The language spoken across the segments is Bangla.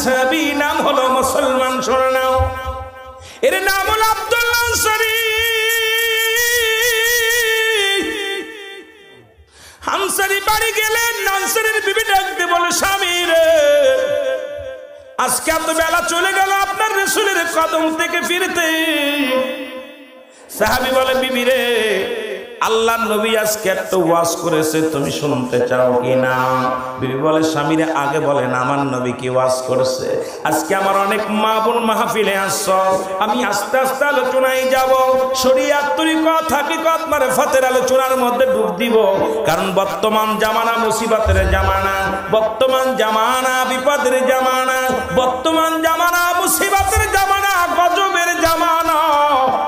সাহাবী, নাম হলো মুসলমান, শুনে নাও, এর নাম হলো আব্দুল্লাহ আনসারী। আনসারী বাড়ি গেলেন, আনসারীর বিবি ডাকতে বলে, স্বামী রে, আজকে এত বেলা চলে গেল আপনার রাসূলের কদম থেকে ফিরতে। সাহাবী বলে, বিবি রে, আল্লাহর নবী আজকে একটা ওয়াজ করেছে, তুমি শুনতে চাও কি না? বিবি বলে, স্বামী রে, আগে বলেন আমার নবী কি ওয়াজ করেছে। আজকে আমার অনেক মা বোন মাহফিলে আসছ, আমি আস্তে আস্তে আলোচনায় যাব, শরীয়ত তরিকত হাকিকত মারফতের আলোচনার মধ্যে ডুব দিব। কারণ বর্তমান জামানা মুসিবতের জামানা, বর্তমান জামানা বিপদের জামানা, বর্তমান জামানা মুসিবতের জামানা, গজবের জামানা।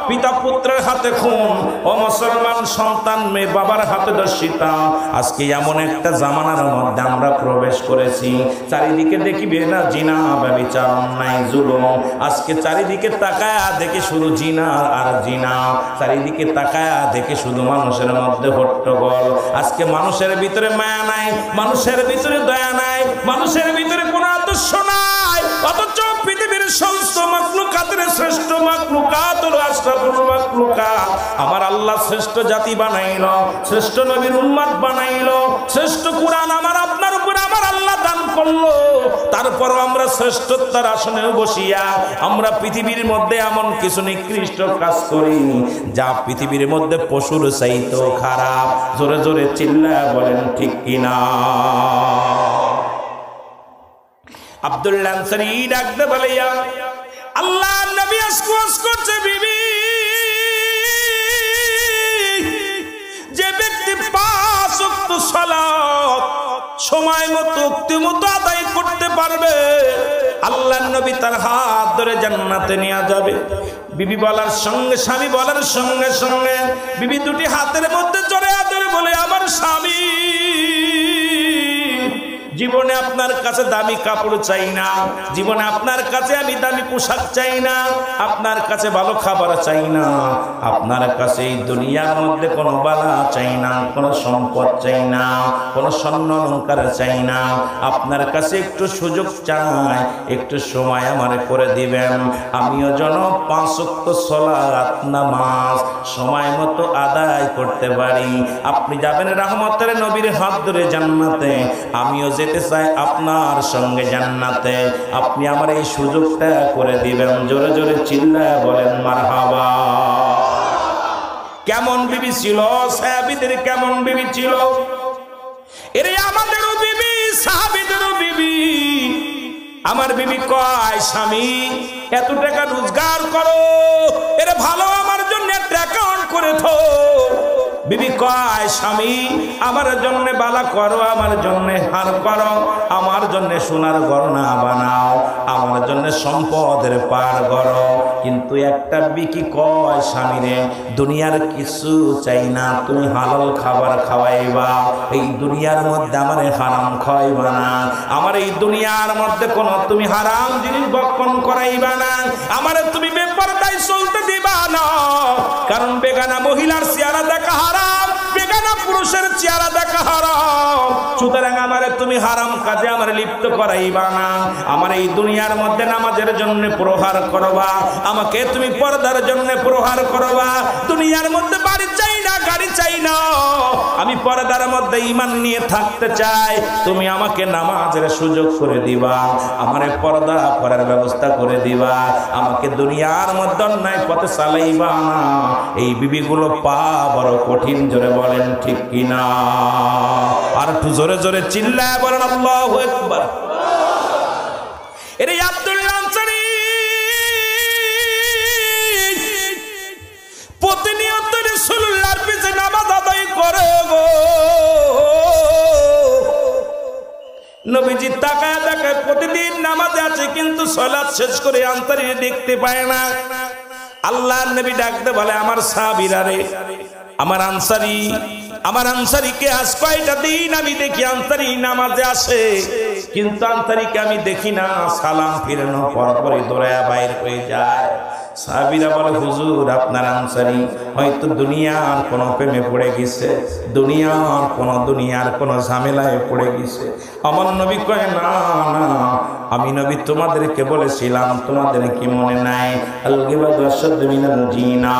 পিতা পুত্রের হাতে খুন, ও মুসলমান সন্তান মেয়ে বাবার হাতে দর্শিতা। আজকে এমন একটা জামানার মধ্যে আমরা প্রবেশ করেছি, চারিদিকে দেখিবে না জিনা, ব্যভিচার, অন্যায়, জুলুম। আজকে চারিদিকে তাকায়া দেখে শুধু জিনা আর জিনা, চারিদিকে তাকায়া দেখে শুধু মানুষের মধ্যে হট্টগোল। আজকে মানুষের ভিতরে মায়া নাই, মানুষের ভিতরে দয়া নাই, মানুষের ভিতরে কোনো আদর্শ নাই। অথচ পৃথিবীর সমস্ত মাখলুকাতের শ্রেষ্ঠ মাখলুকাত হলো আশরাফুল মাখলুকাত। আমার আল্লাহ শ্রেষ্ঠ জাতি বানাইলো, শ্রেষ্ঠ নবীর উম্মত বানাইলো, শ্রেষ্ঠ কুরআন আমার আপনার উপরে আমার আল্লাহ দান করলো। তারপরও আমরা শ্রেষ্ঠতার আসনে বসিয়া আমরা পৃথিবীর মধ্যে এমন কিছু নিকৃষ্ট কাজ করি যা পৃথিবীর মধ্যে পশুর চাইতেও খারাপ। জোরে জোরে চিল্লায়া বলেন ঠিক কিনা? আব্দুল্লাহ আনসারী ডাকতে বলে, আল্লাহ নবী আশকোয়াস করছে, বিবি, যে ব্যক্তি 5 ওয়াক্ত সালাত সময় মতো উক্তি মতো আদায় করতে পারবে, আল্লাহ নবী তার হাত ধরে জান্নাতে নিয়ে যাবে। বিবি বলার সঙ্গে, স্বামী বলার সঙ্গে সঙ্গে বিবি দুটি হাতের মধ্যে জড়ায়া ধরে বলে, আমার স্বামী, জীবনে আপনার কাছে দামি কাপড় চাই না, জীবনে আপনার কাছে আমি দামি পোশাক চাই না, আপনার কাছে ভালো খাবার চাই না, আপনার কাছে এই দুনিয়ার মধ্যে কোনো বালা চাই না, কোনো সম্পদ চাই না, কোনো স্বর্ণ অলংকার চাই না। আপনার কাছে একটু সুযোগ চাই, একটু সময় আমার করে দিবেন, আমিও যেন 5 ওয়াক্ত সালাত নামাজ সময় মতো আদায় করতে পারি। আপনি যাবেন রহমতের নবীর হাত ধরে জান্নাতে, আমিও যেতে চাই আপনার সঙ্গে জান্নাতে। আপনি আমার এই সুযোগটা করে দিবেন। জোরে জোরে চিল্লায়া বলেন মারহাবা। কেমন বিবি ছিল সাহাবীদের, কেমন বিবি ছিল? এরে আমাদেরও বিবি, সাহাবীদেরও বিবি। আমার বিবি কয়, স্বামী এত টাকা রোজগার করো, এরে ভালো আমার জন্য একটা অ্যাকাউন্ট করে থো। বিবি কয়, স্বামী আমার জন্য বালা করো, আমার জন্য হার করো, আমার জন্য সোনার গয়না বানাও, আমার জন্য সম্পদের পার করো। কিন্তু একটা বিকি কয়, স্বামী রে, দুনিয়ার কিছু চাই না, তুমি হালাল খাবার খাওয়াইবা, এই দুনিয়ার মধ্যে আমার হারাম খাওয়াইবা না, আমার এই দুনিয়ার মধ্যে কোনো তুমি হারাম জিনিস ভক্ষণ করাইবা না, আমার তুমি বেপরদায় চলতে দিবা না। কারণ বেগানা মহিলার চেহারা দেখা হারাম, বেগানা পুরুষের চেহারা দেখা হারাম। সুতরাং আমারে তুমি হারাম কাজে আমার লিপ্ত করাইবা না। আমার এই দুনিয়ার মধ্যে নামাজের জন্য প্রহার করবা, আমাকে তুমি পর্দার জন্য প্রহার করবা। দুনিয়ার মধ্যে বাড়ি চাই না, গাড়ি চাই না, আমি পর্দার মধ্যে ঈমান নিয়ে থাকতে চাই। তুমি আমাকে নামাজের সুযোগ করে দিবা, আমারে পর্দা করার ব্যবস্থা করে দিবা, আমাকে দুনিয়ার মধ্যে অন্যায় পথে চালাইবা না। এই বিবিগুলো পা বড় কঠিন। জোরে বলেন ঠিক কিনা? আর একটু জোরে জোরে চিল্লায় বলেন আল্লাহু আকবার। এরে আব্দুল্লাহ আনসারী প্রতিনিয়ত রাসূলুল্লাহর পিছে নামাজ আদায় করে গো। নবীজি তাকায় তাকায় প্রতিদিন নামাজে আছে, কিন্তু সালাত শেষ করে আনসারী দেখতে পায় না। আল্লাহর নবী ডাকতে বলে, আমার সাহাবীরা রে, আমার আনসারীকে আজ কয়টা দিন আমি দেখি আনসারী নামাজে আসে, কিন্তু আনসারীকে আমি দেখি না। সালাম ফিরানোর পরপরই দৌড়ায়া বাইর হয়ে যায়। সাহাবীরা বলে, হুজুর আপনার আনসারী হয়তো দুনিয়ার কোনো প্রেমে পড়ে গেছে, দুনিয়ার কোনো ঝামেলায় পড়ে গেছে। আমার নবী কয়, না না, আমি নবী তোমাদেরকে বলেছিলাম, তোমাদের কি মনে নাই? আল গিবাতু আশাদ্দু মিনাল জিনা,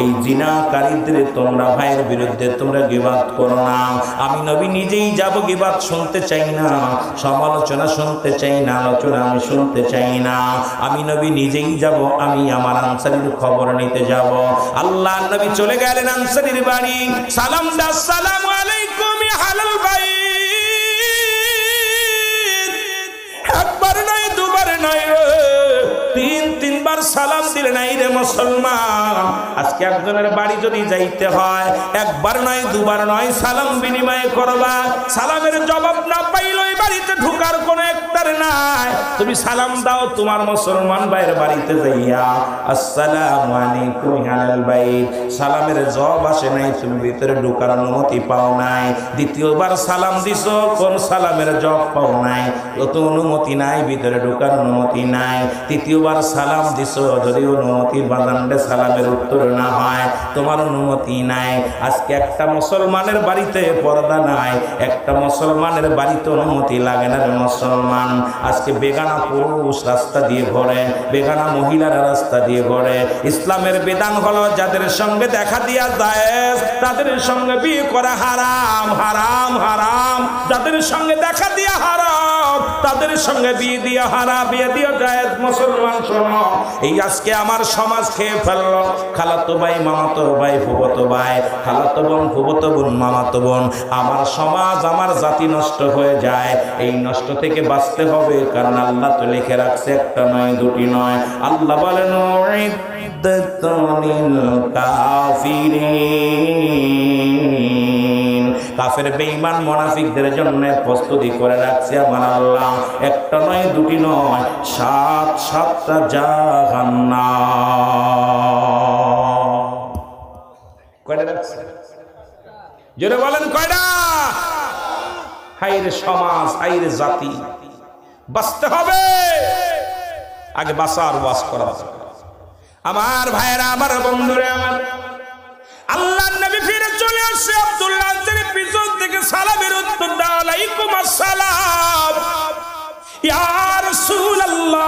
এই জিনাকারীদের তোমরা ভাইয়ের বিরুদ্ধে তোমরা গিবাত করো না। আমি নবী নিজেই যাব, গিবাত শুনতে চাই না, সমালোচনা শুনতে চাই না, আলোচনা আমি শুনতে চাই না। আমি নবী নিজেই যাব, আমি আমার আনসারীর খবর নিতে যাব। আল্লাহ নবী চলে গেলেন আনসারীর বাড়ি। সালাম দা, আসসালামু আলাইকুম ইয়া আহলাল বাইত। একবার নয় দুবার নয়, তিনবার সালাম দিলেন। এই রে মুসলমান, আজকে একজনের বাড়ি যদি যাইতে হয়, একবার নয় দুবার নয়, সালাম বিনিময় করবা। সালামের জবাব না পাইলে ওই বাড়িতে ঢোকার কোনো একটার নাই। তুমি সালাম দাও তোমার মুসলমান ভাইয়ের বাড়িতে যাইয়া, আসসালামু আলাইকুম আহলাল বাইত। সালামের জবাব আসে নাই, তুমি ভিতরে ঢোকার অনুমতি পাও নাই। দ্বিতীয়বার সালাম দিছো, কোন সালামের জবাব পাও নাই, কত অনুমতি নাই, ভিতরে ঢোকার অনুমতি নাই। তৃতীয়বার সালাম দিছো, যদি অনুমতির বাজানডে সালামের উত্তর না হয়, তোমার অনুমতি নাই। আজকে একটা মুসলমানের বাড়িতে পর্দা নাই, একটা মুসলমানের বাড়িতে অনুমতি লাগে না রে মুসলমান। আজকে বেগানা পুরুষ রাস্তা দিয়ে ঘোরে, বেগানা মহিলারা রাস্তা দিয়ে ঘোরে। ইসলামের বিধান হলো যাদের সঙ্গে দেখা দিয়া যায় তাদের সঙ্গে বিয়ে করা হারাম, হারাম, হারাম। যাদের সঙ্গে দেখা দিয়া হারাম তাদের সঙ্গে বিয়ে দিয়া হারাম, বিয়ে দিয়া যায়। মুসলমান শোনো, এই আজকে আমার সমাজ খেয়ে ফেললো। খালাতো ভাই, মামাতো ভাই, ফুফাতো ভাই, খালাতো বোন, ফুফাতো বোন, মামাতো বোন, আমার সমাজ আমার জাতি নষ্ট হয়ে যায়। এই নষ্ট থেকে বাঁচতে হবে, কারণ আল্লাহ তো লিখে রাখছে একটা নয় দুটি নয়। আল্লাহ বলেন কাফের বেঈমান মুনাফিকদের জন্য প্রস্তুতি করে রাখছে আমার আল্লাহ, একটা নয় দুটি নয়, 7টা জাহান্নাম। কয়টা রাখছে? জোরে বলেন কয়টা? হাইরে সমাজ, হাইরে জাতি, বাঁচতে হবে। আগে বাঁচার ওয়াজ করা। আমার ভাইয়েরা, আমার বন্ধুরা, আমার আল্লাহর নবী ফিরে চলে আসছে। আব্দুল্লাহ আনসারী পিছন থেকে সালামের উত্তর দাও, আলাইকুম আসসালাম ইয়া রাসূলুল্লাহ,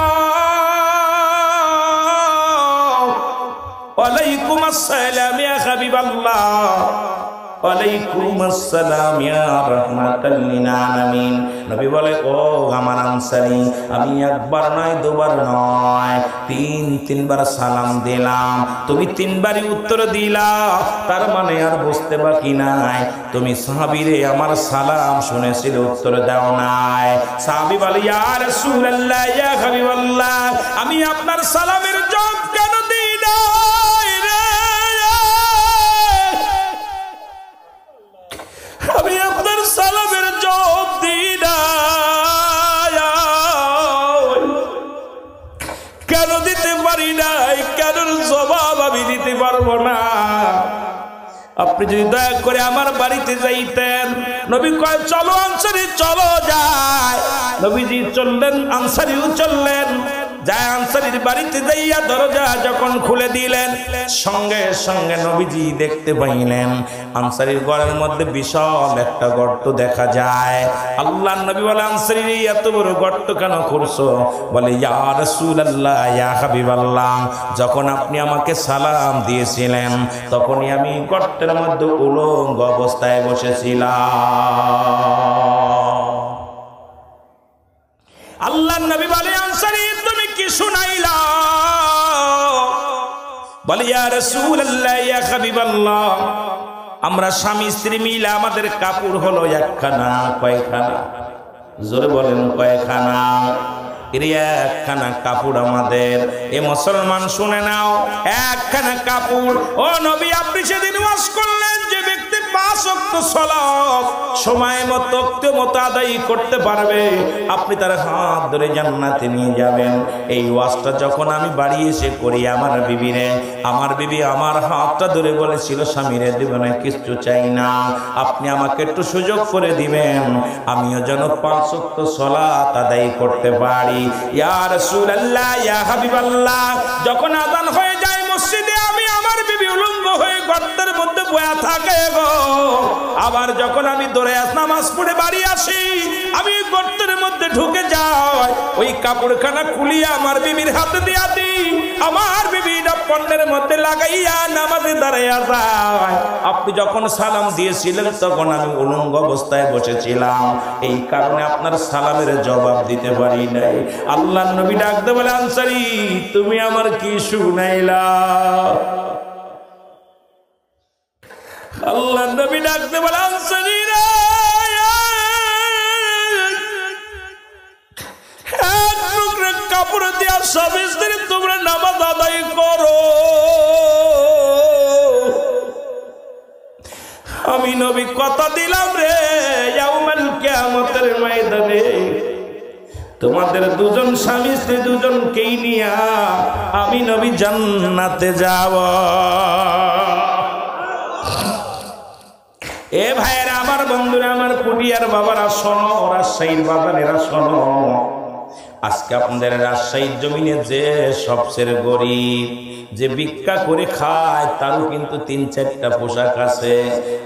ওয়ালাইকুম আসসালাম ইয়া হাবিবাল্লাহ, ওয়ালাইকুম আসসালাম ইয়া রাহমাতাল লিল আলামিন। নবী বলে, ও আমার আনসারী, আমি একবার নয় দুবার নয়, তিনবার সালাম দিলাম, তুমি তিনবারই উত্তর দিলা। তার মানে আর বুঝতে বাকি নাই, তুমি সাহাবীরে আমার সালাম শুনেছিলে, উত্তর দাও নাই। সাহাবী বলে, ইয়া রাসূলুল্লাহ, ইয়া হাবিবাল্লাহ, আমি আপনার সালামের জবাব কেন দিই না? আমি আপনার সালামের জবাব দিই না, কেন দিতে পারি নাই? কেন জবাব আমি দিতে পারবো না? আপনি যদি দয়া করে আমার বাড়িতে যাইতেন। নবী কয়, চলো আনসারী, চলো যায়। নবীজি চললেন, আনসারীও চললেন। যায় আনসারীর বাড়িতে যাইয়া দরজা যখন খুলে দিলেন, সঙ্গে সঙ্গে নবীজি দেখতে পাইলেন আনসারীর ঘরের মধ্যে বিশাল একটা গর্ত দেখা যায়। আল্লাহর নবী বলে, আনসারী, এত বড় গর্ত কেন করছো? বলে, ইয়া রাসূলুল্লাহ, ইয়া হাবিবাল্লাহ, যখন আপনি আমাকে সালাম দিয়েছিলেন তখনই আমি গর্তের মধ্যে উলঙ্গ অবস্থায় বসেছিলাম। আল্লাহর নবী বলে, আনসারী, তুমি কি শুনাইলা? বলে, ইয়া রাসূলুল্লাহ, ইয়া হাবিবাল্লাহ, আমরা স্বামী স্ত্রী মিলে আমাদের কাপড় হলো একখানা। কয়খানা? জোরে বলেন, কয়খানা? একখানা কাপড় আমাদের। এ মুসলমান শুনে নাও, একখানা কাপড়। ও নবী, আপনি সেদিন ওয়াজ করলেন যে ব্যক্তি 5 ওয়াক্ত সালাত সময় মতো আদায় করতে পারবে, আপনি তার হাত ধরে জান্নাতে নিয়ে যাবেন। এই ওয়াজটা যখন আমি বাড়ি এসে করি, আমার বিবি আমার হাতটা ধরে বলেছিল, স্বামীরে জীবনে কিছু চাই না, আপনি আমাকে একটু সুযোগ করে দিবেন, আমিও যেন 5 ওয়াক্ত সালাত আদায় করতে পারি। ইয়া রাসূলুল্লাহ, ইয়া হাবিবাল্লাহ, যখন আযান হয়ে যায় মসজিদে, আমি আমার বিবি বিবি উলঙ্গ হয়ে গর্তের মধ্যে বয়া থাকে গো। আবার যখন আমি দৌড়ে নামাজ পড়ে বাড়ি আসি, আমি গর্তের মধ্যে ঢুকে যাই, ওই কাপড়খানা খুলিয়া আমার বিবির হাতে দিয়া দিই, আমার বিবিটা পণ্যের মধ্যে লাগাইয়া নামাজে দাঁড়াইয়া যায়। আপনি যখন সালাম দিয়েছিলেন তখন আমি উলঙ্গ অবস্থায় বসেছিলাম, এই কারণে আপনার সালামের জবাব দিতে পারি নাই। আল্লাহর নবী ডাকতে বলে, আনসারী তুমি আমার কি শুনাইলা? আল্লাহর নবী ডাকতে বলে, আনসারী রে, এক টুকরো কাপড় দিয়া স্বামী স্ত্রী তোমরা নামাজ আদায় করো। আমি নবী কথা দিলাম রে, ইয়াউমুল কিয়ামতের ময়দানে তোমাদের দুজন স্বামী স্ত্রী দুজনকেই নিয়া আমি নবী জান্নাতে যাব। এ ভাইয়েরা, আমার বন্ধুরা, আমার কুটিয়ার বাবারা শোনো, রাজশাহীর বাবারা শোনো, আজকে আপনাদের রাজশাহীর জমিনে যে সবচেয়ে গরিব, যে ভিক্ষা করে খায়, তারও কিন্তু ৩-৪টা পোশাক আছে।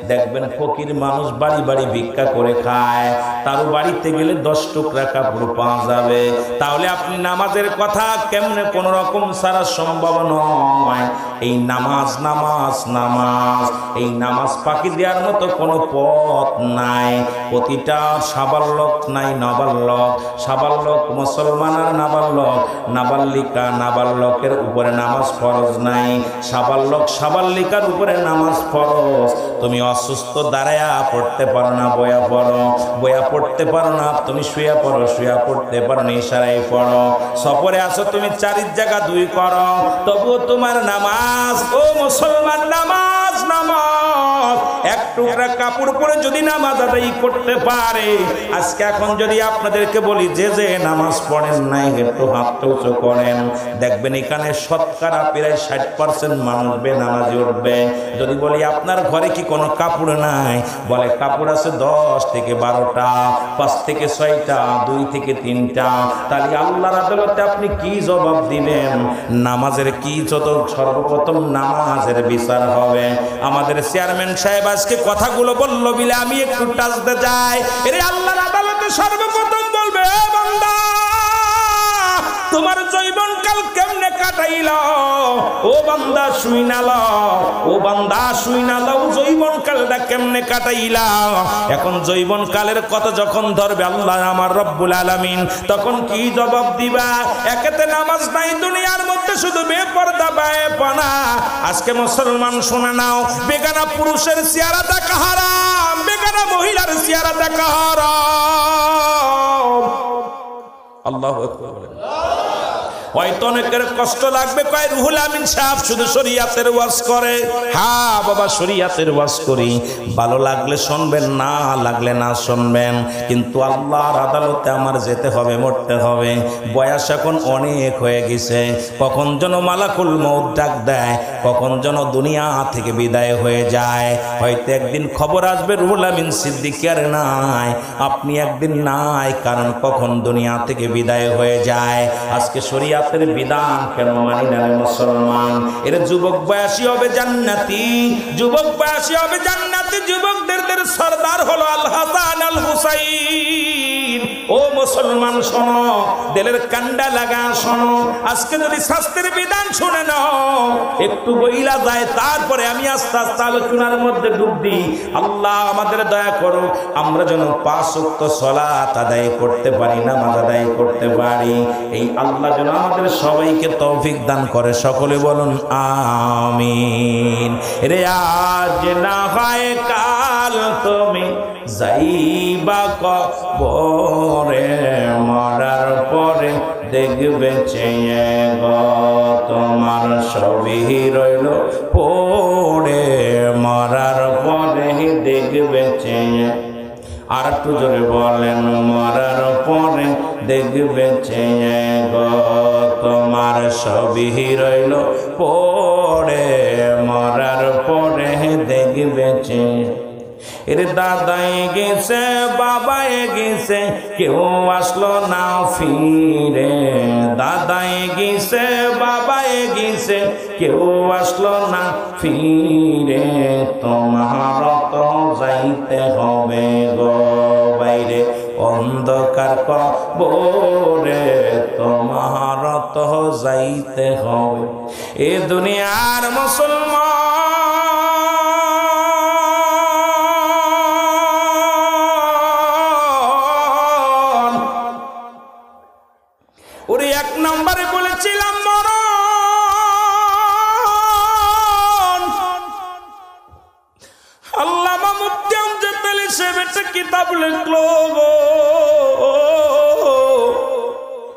দেখবেন ফকির মানুষ বাড়ি বাড়ি ভিক্ষা করে খায়, তারও বাড়িতে গেলে 10 টুকরা কাপড় পাওয়া যাবে। তাহলে আপনি নামাজের কথা কেমনে কোন রকম ছাড়া সম্ভব নয়। এই নামাজ নামাজ নামাজ, এই নামাজ ফাঁকি দেওয়ার মতো কোনো পথ নাই। প্রতিটা সাবালক নাই নাবালক, সাবালক মুসলমান আর নাবালক, নাবালিকা নাবালকের উপরে নামাজ ফরজ নাই, সাবালক সাবালিকার উপরে নামাজ ফরজ। তুমি অসুস্থ দাঁড়ায়া পড়তে পারো না, বয়া পড়ো, বয়া পড়তে পারো না, তুমি শুয়া পড়ো, শুয়া পড়তে পারো না, ইশারায় পড়ো। সফরে আসো তুমি 4 জায়গা 2 করো, তবুও তোমার নামাজ, ও মুসলমান, নামাজ নামাজ। এক টুকরা কাপড় পরে যদি নামাজ আদায় করতে পারে, আজকে এখন যদি আপনাদেরকে বলি যে যে নামাজ পড়েন নাই একটু হাত উঁচু করেন, দেখবেন এখানে শতকরা প্রায় 60% মানুষ বেনামাজি উঠবে। যদি বলি আপনার ঘরে কি কোনো কাপড় নাই, বলে কাপড় আছে 10 থেকে 12টা, 5 থেকে 6টা, 2 থেকে 3টা। তাহলে আল্লাহর আদালতে আপনি কি জবাব দিবেন? নামাজের কি যত সর্বপ্রথম নামাজের বিচার হবে। আমাদের চেয়ারম্যান সাহেব আজকে কথাগুলো বললো বলে আমি একটু টাচতে যাই। এরে আল্লাহর আদালতে সর্বপ্রথম বলবে, বান্দা তোমার জীবনকাল কেমনে কাটাইল? ও বান্দা শুইনাল, ও বান্দা শুইনাল, জীবনকালটা কেমনে কাটাইলা? এখন জীবনকালের কথা যখন ধরবে আল্লাহ আমার রব্বুল আলামিন, তখন কি জবাব দিবা? একেতে নামাজ নাই দুনিয়ার মধ্যে, শুধু বেপরদা বেপনা। আজকে মুসলমান শুনে নাও, বেগানা পুরুষের চেহারা দেখা হারাম, বেগানা মহিলার চেহারা দেখা হারাম। আল্লাহু আকবার। হয়তো অনেকের কষ্ট লাগবে, কয় রুহুল আমিন সাহেব শুধু শরীয়তের ওয়াজ করে। হ্যাঁ বাবা, শরীয়তের ওয়াজ করি, ভালো লাগলে শুনবেন, না লাগলে না শুনবেন, কিন্তু আল্লাহর আদালতে আমার যেতে হবে, মরতে হবে। বয়স এখন অনেক হয়ে গেছে, কখন যেন মালাকুল মউত ডাক দেয়, কখন যেন দুনিয়া থেকে বিদায় হয়ে যায়। হয়তো একদিন খবর আসবে রুহুল আমিন সিদ্দিকী আর নাই, আপনি একদিন নাই, কারণ কখন দুনিয়া থেকে বিদায় হয়ে যায়। আজকে শরীয়তের বিধান কেন মানি না মুসলমান? এর যুবক বয়সী হবে জান্নাতি, যুবক বয়সী হবে জান্নাতি। যুবকদের সরদার হলো আল হাসান আল হুসাইন। ও মুসলমান শোনো, দিলের কান্ডা লাগা শোনো, আজকে যদি শাস্ত্রের বিধান শুনে নাও, একটু বইলা যায়, তারপরে আমি আস্তে আস্তে আলোচনার মধ্যে ডুব দিই। আল্লাহ আমাদের দয়া করো, আমরা যেন 5 ওয়াক্ত সালাত আদায় করতে পারি, নামাজ আদায় করতে পারি। এই আল্লাহ যেন আমাদের সবাইকে তৌফিক দান করে, সকলে বলুন আমিন। রে আজ না হয় কাল তুমি যাইবা কবরে, মরার পরে দেখবে চেয়ে গো, তোমার সবই রইল পড়ে, মরার পরে দেখবে চেয়ে। আর একটু জোরে বলেন, মরার পরে দেখবে চেয়ে গো, তোমার সবই রইল পড়ে, মরার পরে দেখবে চেয়ে। এর দাদাই গেছে, বাবাই গেছে, কেউ আসলো না ফিরে, দাদাই গেছে, বাবাই হয়ে গেছে, কেউ আসলো না ফিরে, তোমার তো যাইতে হবে গো বাইরে অন্ধকার কবরে, তোমার তো যাইতে হবে। এ দুনিয়ার মুসলমান, ওরে এক নম্বরে বলেছিলাম মরণ। আল্লামা মুফতি আমজাদ আলী সাহেব একটা কিতাব লিখলো,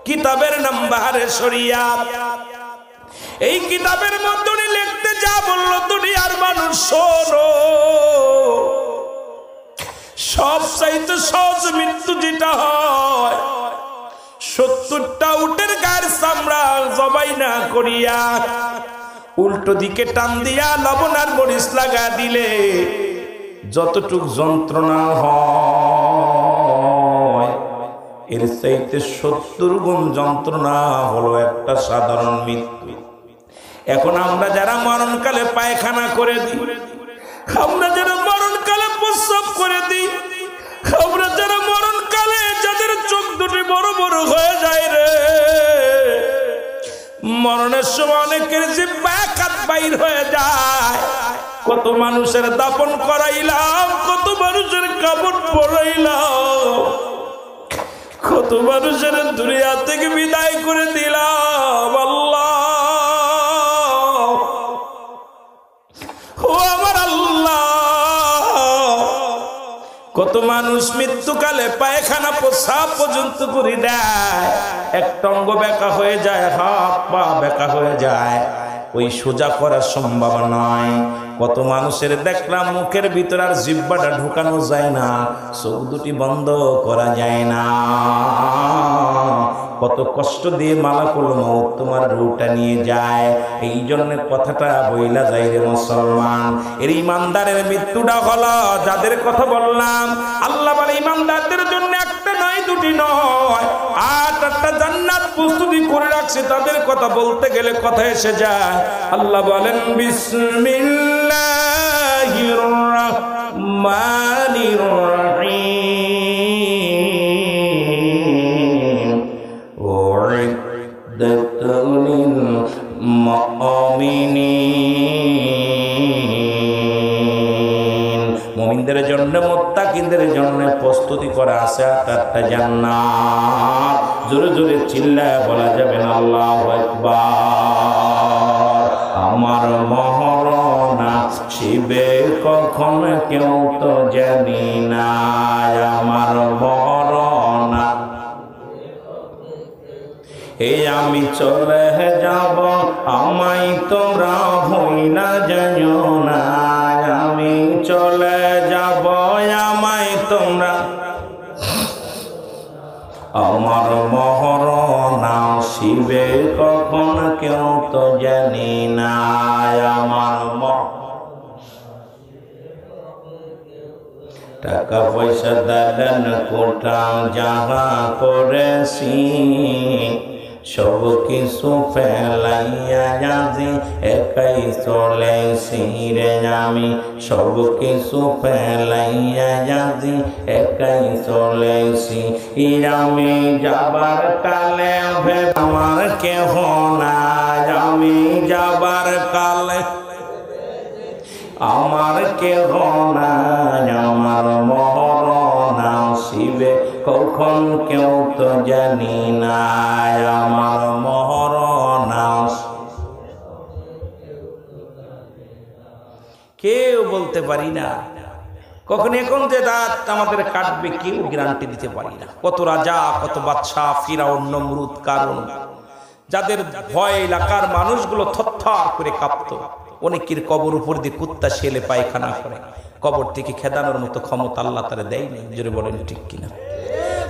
কিতাবের নাম বাহারে শরিয়াত। এই কিতাবের মধ্যে লিখতে যা বললো, দুনিয়ার মানুষ শোনো, সব চাইতে সহজ মৃত্যু যেটা হয়, 70টা উটের গায়ের চামড়া জবাই না করিয়া উল্টো দিকে টান দিয়া লবণ আর মরিচ লাগা দিলে যতটুক যন্ত্রণা হয়, এর চাইতে 70 গুণ যন্ত্রণা হলো একটা সাধারণ মৃত্যু। এখন আমরা যারা মরণকালে পায়খানা করে দিই, আমরা যারা মরণকালে প্রস্রাব করে দিই, আমরা যারা মরণকালে যাদের চোখ দুটি বড় বড় হয়ে যায় রে, মরণের সময় অনেকের জিহ্বা এক হাত বাইর হয়ে যায়, কত মানুষের দাফন করাইলাম, কত মানুষের কাপড় পরাইলাম, কত মানুষের দুনিয়া থেকে বিদায় করে দিলাম। আল্লাহ, ও আমার আল্লাহ, কত মানুষ মৃত্যুকালে পায়খানা প্রস্রাব পর্যন্ত করে দেয়, একটা অঙ্গ বেঁকা হয়ে যায়, হাত পা বেঁকা হয়ে যায়, ওই সোজা করা সম্ভব নয়। কত মানুষের দেখলাম মুখের ভিতর আর জিহ্বাটা ঢোকানো যায় না, চোখ দুটি বন্ধ করা যায় না, কত কষ্ট দিয়ে মালাকুল মউত তোমার রূহটা নিয়ে যায়। এই জন্য কথাটা বইলা যায় রে মুসলমান, এর ইমানদারের মৃত্যুটা হলো যাদের কথা বললাম। আল্লাহ বলে ইমানদারদের জন্য একটা নয়, দুটি নয়, 8টা জান্নাত প্রস্তুতি করে রাখছে। তাদের কথা বলতে গেলে কথা এসে যায়। আল্লাহ বলেন বিসমিল্লাহির রাহমানির রাহিম, উইদ্দাত লিল মুমিনিন, মুমিনদের জন্য, মুত্তাকিনদের জন্য প্রস্তুতি করা আছে 8টা জান্নাত। জোরে জোরে চিল্লায় বলা যাবে না আল্লাহু আকবার। আমার মরণ আসিবে কখন কেউ তো জানি না, আমার মরণ এই আমি চলে যাব, আমায় তোমরা ভুইলা যাইও না, আমি চলে যাব, আমায় তোমরা, আমার মরণ আসিবে কখন কেউ তো জানি না, আমার টাকা পয়সা দালান কোঠা যাহা করেছি, সব কিছু ফেলাইয়া আজি একাই চলেছি রে, আমি সব কিছু ফেলাইয়া আজি একাই চলেছি। আমি যাবার কালে আমার কেহ নাই, আমি যাবার কালে আমার কেহ নাই, আমার মরণ আসিবে কখন কেউ তো জানি না, আমার মরণ কেউ বলতে পারি না। কখন এখন যে দাঁত আমাদের কাটবে কেউ গ্যারান্টি দিতে পারি না। কত রাজা, কত বাদশা, ফিরাউন, নমরুদ, কারুন, যাদের ভয় এলাকার মানুষগুলো থরথর করে কাঁপতো, অনেকের কবর উপর দিয়ে কুত্তা শেলে পায়খানা করে, কবর থেকে খেদানোর মতো ক্ষমতা আল্লাহ তারা দেয়নি। জোরে বলেন ঠিক কিনা?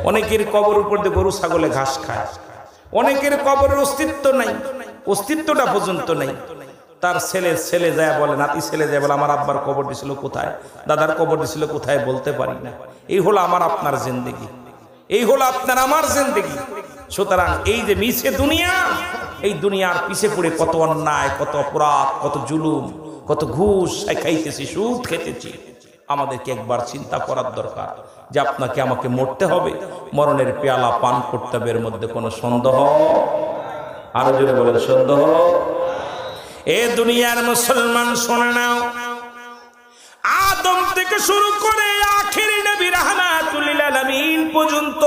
অনেকের কবর উপর দিয়ে গরু ছাগলে ঘাস খায়, অনেকের কবরের অস্তিত্ব নাই, অস্তিত্বটা পর্যন্ত নাই। তার ছেলে যায় বলে, নাতি ছেলে যায় বলে, আমার আব্বার কবর দিছিল কোথায়, দাদার কবর দিছিল কোথায়, বলতে পারি না। এই হলো আমার আপনার জিন্দেগি, এই হলো আপনার আমার জিন্দেগি। সুতরাং এই যে মিছে দুনিয়া, এই দুনিয়ার পিছে পড়ে কত অন্যায়, কত অপরাধ, কত জুলুম, কত ঘুষ খাইতেছি, সুদ খেতেছি। আমাদেরকে একবার চিন্তা করার দরকার যে আপনাকে আমাকে মরতে হবে, মরণের পেয়ালা পান করতে হবে, এর মধ্যে কোনো সন্দেহ? আরো জোরে বলেন সন্দেহ? এ দুনিয়ার মুসলমান শোনে নাও, আদম থেকে শুরু করে আখিরি নবী রাহমাতুল লিল আলামিন পর্যন্ত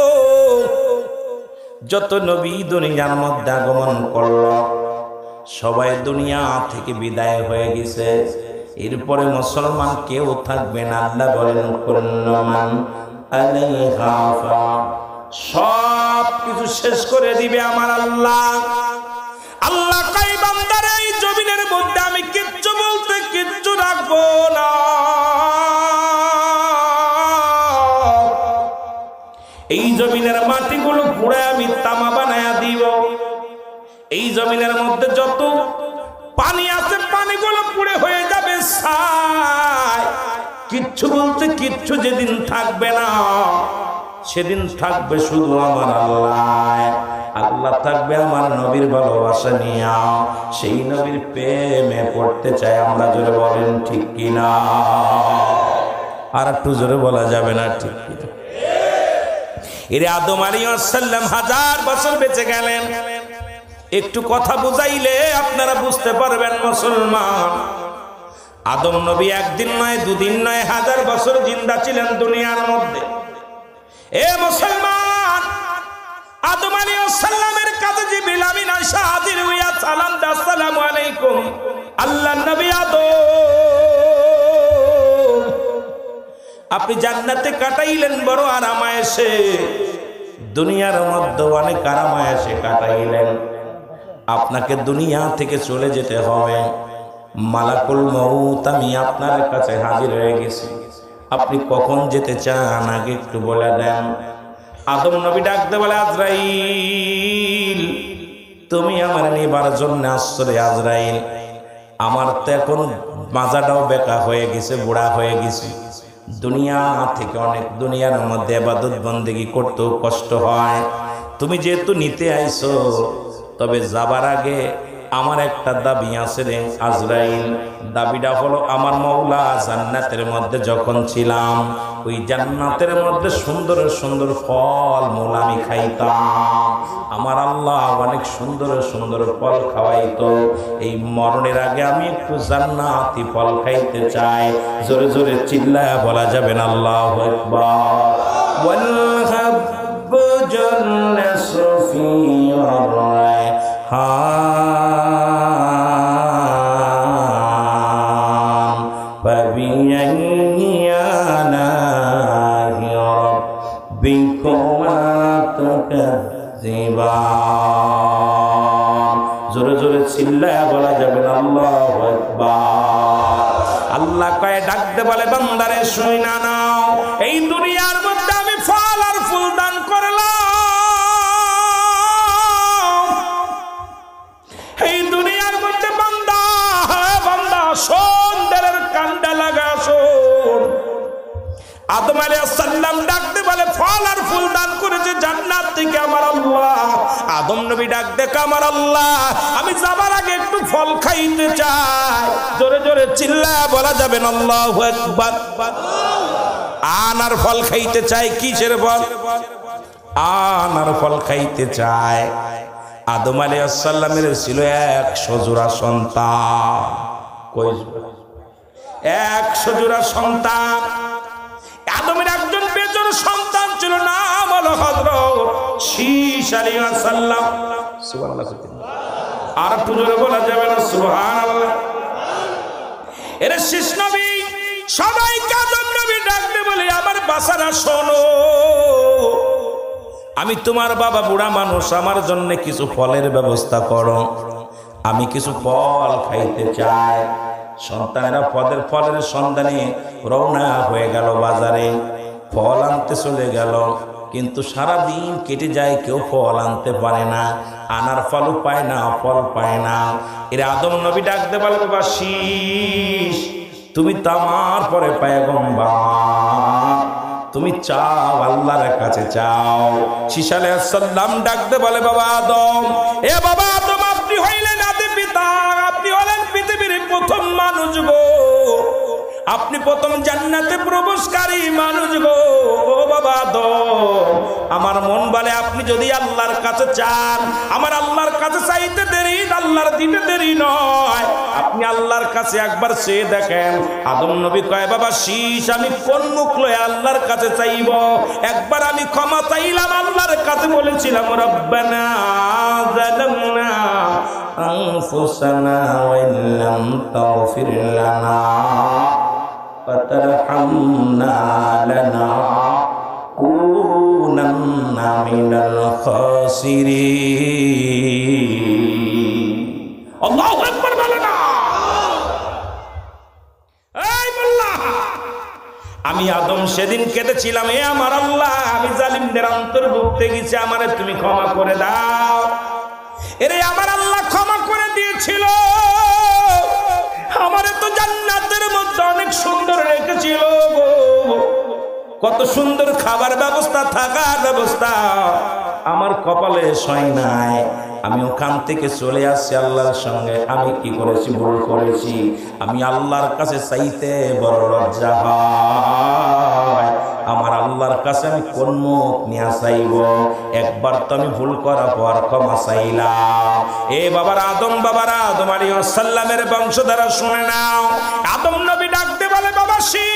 যত নবী দুনিয়ার মধ্যে আগমন করল, সবাই দুনিয়া থেকে বিদায় হয়ে গেছে। এরপরে মুসলমান কেউ থাকবে না। আল্লাহ বলেন কুল্লু মান আলাইহা ফান, সব কিছু শেষ করে দিবে আমার আল্লাহ। আল্লাহ কয় বান্দারে এই জমিনের মধ্যে আমি কিচ্ছু বলতে কিচ্ছু রাখবো না। এই জমিনের মাটিগুলো পুড়ে আমি তামা বানায়া দিব। এই জমিনের মধ্যে যত পানি আছে পানিগুলো পুড়ে হয়ে যাবে ছাই। কিচ্ছু বলতে কিচ্ছু যেদিন থাকবে না, সেদিন থাকবে শুধু আমার আল্লাহ। আল্লাহ থাকবে আমার নবীর ভালোবাসা নিয়া, সেই নবীর প্রেমে পড়তে চাই আমরা। জোরে বলেন ঠিক কিনা? আর একটু জোরে বলা যাবে না ঠিক কিনা? এরে আদম আলাইহিস সালাম 1000 বছর বেঁচে গেলেন। একটু কথা বুঝাইলে আপনারা বুঝতে পারবেন মুসলমান। আদম নবী একদিন নয়, দুদিন নয়, 1000 বছর জিন্দা ছিলেন দুনিয়ার মধ্যে। এ মুসলমান, আদম আলাইহিস সালামের কাছে জিবরিল আমিন আয়েশা হাজির হইয়া সালাম দা, আসসালামু আলাইকুম আল্লাহর নবী আদম, আপনি জান্নাতে কাটাইলেন বড় আরামায়েশে, দুনিয়ার মধ্যে অনেক আরামায়েশে কাটাইলেন। আপনাকে দুনিয়া থেকে চলে যেতে হবে। মালাকুল মউত আমি আপনার কাছে হাজির হয়ে গেছি। আপনি কখন যেতে চান আগে একটু বলে দেন। আদম নবী ডাকতে বলে, আজরাইল তুমি আমার নিবার জন্য আসলে। আজরাইল আমার তো এখন মাজাটাও বেকা হয়ে গেছে, বুড়া হয়ে গেছি। দুনিয়া থেকে অনেক, দুনিয়ার মধ্যে ইবাদত বন্দেগী করতেও কষ্ট হয়। তুমি যেহেতু নিতে আইছো, তবে যাবার আগে আমার একটা দাবি আছে রে আজরাইল। দাবিটা হলো, আমার মওলা জান্নাতের মধ্যে যখন ছিলাম, ওই জান্নাতের মধ্যে সুন্দর সুন্দর ফল মূল আমি খাইতাম। আমার আল্লাহ অনেক সুন্দর সুন্দর ফল খাওয়াইতো। এই মরণের আগে আমি একটু জান্নাতি ফল খাইতে চাই। জোরে জোরে চিল্লায়া বলা যাবেন আল্লাহু আকবার। ওয়াল হাব্বু জান্নাতু ফি রায়হান ফাবিআইয়ি আলাহি রাব্বিকুমা তুকাজ্জিবান। জোরে জোরে চিল্লায়া বলা যাবে না আল্লাহু আকবার। আল্লাহ কয়ে ডাকতে বলে, বান্দারে শুই না নাও, এই দুনিয়ার মধ্যে আমি ফল আর ফুল দান করলাম। এই দুনিয়ার মধ্যে বান্দা, বান্দা শোন, দেলের কান্দা লাগা শোন। আদম আলাইহিস সালাম ডাকতে বলে, ফল আর ফুল দান করেছে জান্নাত থেকে আমার আল্লাহ। আদম নবী ডাক দেখে, আমার আল্লাহ আমি যাবার আগে একটু ফল খাইতে চাই। জোরে জোরে চিল্লায়া বলা যাবে না আল্লাহু আকবার। আনার ফল খাইতে চাই। কিসের ফল? আনার ফল খাইতে চায়। আদম আলাইহিস সালামের ছিল 100 জোড়া সন্তান। কই? 100 জোড়া সন্তান। আদমের একজন বেজোড় সন্তান ছিল, নাম হলো হযরত শীস আলাইহিস সালাম। সুবহানাল্লাহ। আর একটু জোরে বলা যাবে না সুবহানাল্লাহ। এর শীস নবী সবাইকে আদম নবী ডাকতে বলে, আমার বাছারা শোনো, আমি তোমার বাবা বুড়া মানুষ, আমার জন্য কিছু ফলের ব্যবস্থা করো। আমি কিছু ফল খাইতে চাই। সন্তানেরা ফলের সন্ধানে রওনা হয়ে গেল বাজারে। ফল আনতে চলে গেল, কিন্তু সারা দিন কেটে যায়, কেউ ফল আনতে পারে না। আনার ফলও পায় না, ফল পায় না। এর আদম নবী ডাকতে বলবে, শীস তুমি তো আমার পরে পয়গম্বর, তুমি চাও আল্লাহর কাছে চাও। শীস আলাইহিস সালাম ডাকতে বলে, বাবা আদম, এ বাবা আদম, আপনি মানুষ গো, আপনি প্রথম জান্নাতে প্রবেশকারী মানুষ গো। ও বাবা আমার মন বলে আপনি যদি আল্লাহর কাছে চান, আমার আল্লাহর কাছে চাইতে দেরি, আল্লাহর দিতে দেরি নয়। আপনি আল্লাহর কাছে একবার চেয়ে দেখেন। আদম নবী কয় বাবা শীষ আমি কোন মুখ লয়ে আল্লাহর কাছে চাইব? একবার আমি ক্ষমা চাইলাম আল্লাহর কাছে, বলেছিলাম রব্বানা যালামনা আনফুসানা ওয়া ইল্লাম তাগফির লানা وترحمنا لنكونن من الخاسرين الله أكبر বলনা। এই মোল্লা, আমি আদম সেদিন কেঁদেছিলাম, এ আমার আল্লাহ আমি জালিমদের অন্তর্ভুক্ত গেছি, আমারে তুমি ক্ষমা করে দাও। এরে আমার আল্লাহ ক্ষমা করে দিয়েছিল। আমারে তো জান্নাতের মধ্যে অনেক সুন্দর রেখেছিল গো, কত সুন্দর খাবার ব্যবস্থা, থাকার ব্যবস্থা, আমার কপালে সয় নাই। আমি ওখান থেকে চলে আসছি আল্লাহর সঙ্গে। আমি কি করেছি? ভুল করেছি। আমি আল্লাহর কাছে চাইতে বড় লজ্জা হয়। আমার আল্লাহর কাছে আমি কোন মুখ নিয়ে চাইব? একবার তো আমি ভুল করার পর ক্ষমা চাইলাম। এ বাবারা আদম, বাবারা আদম আলাইহিস সালামের বংশধারা শুনে নাও। আদম নবী ডাকতে বলে বাবা শীষ,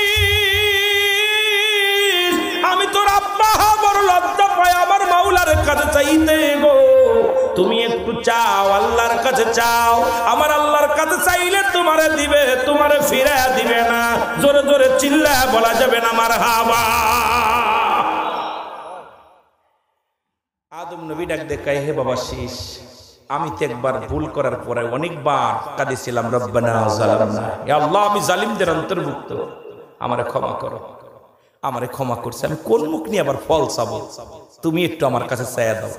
আমি তোর আব্বা বড় লজ্জা পাই আমার মাওলার কাছে চাইতে গো। তুমি একটু চাও, আল্লাহর কাছে চাও। আমার আল্লাহর কাছে চাইলে তোমারে দিবে, তোমারে ফিরে দিবে না। জোরে জোরে চিল্লা বলা যাবে না মারহাবা। আদম নবী ডাক দেখায়, হে বাবা শীষ, আমি তো একবার ভুল করার পরে অনেকবার কাঁদেছিলাম রব্বানা যালামনা, হে আল্লাহ আমি জালিমদের অন্তর্ভুক্ত, আমারে ক্ষমা করো। আমারে ক্ষমা করছে, আমি কোন মুখ নিয়ে আবার ফল চাবো? তুমি একটু আমার কাছে চাইয়া দাও।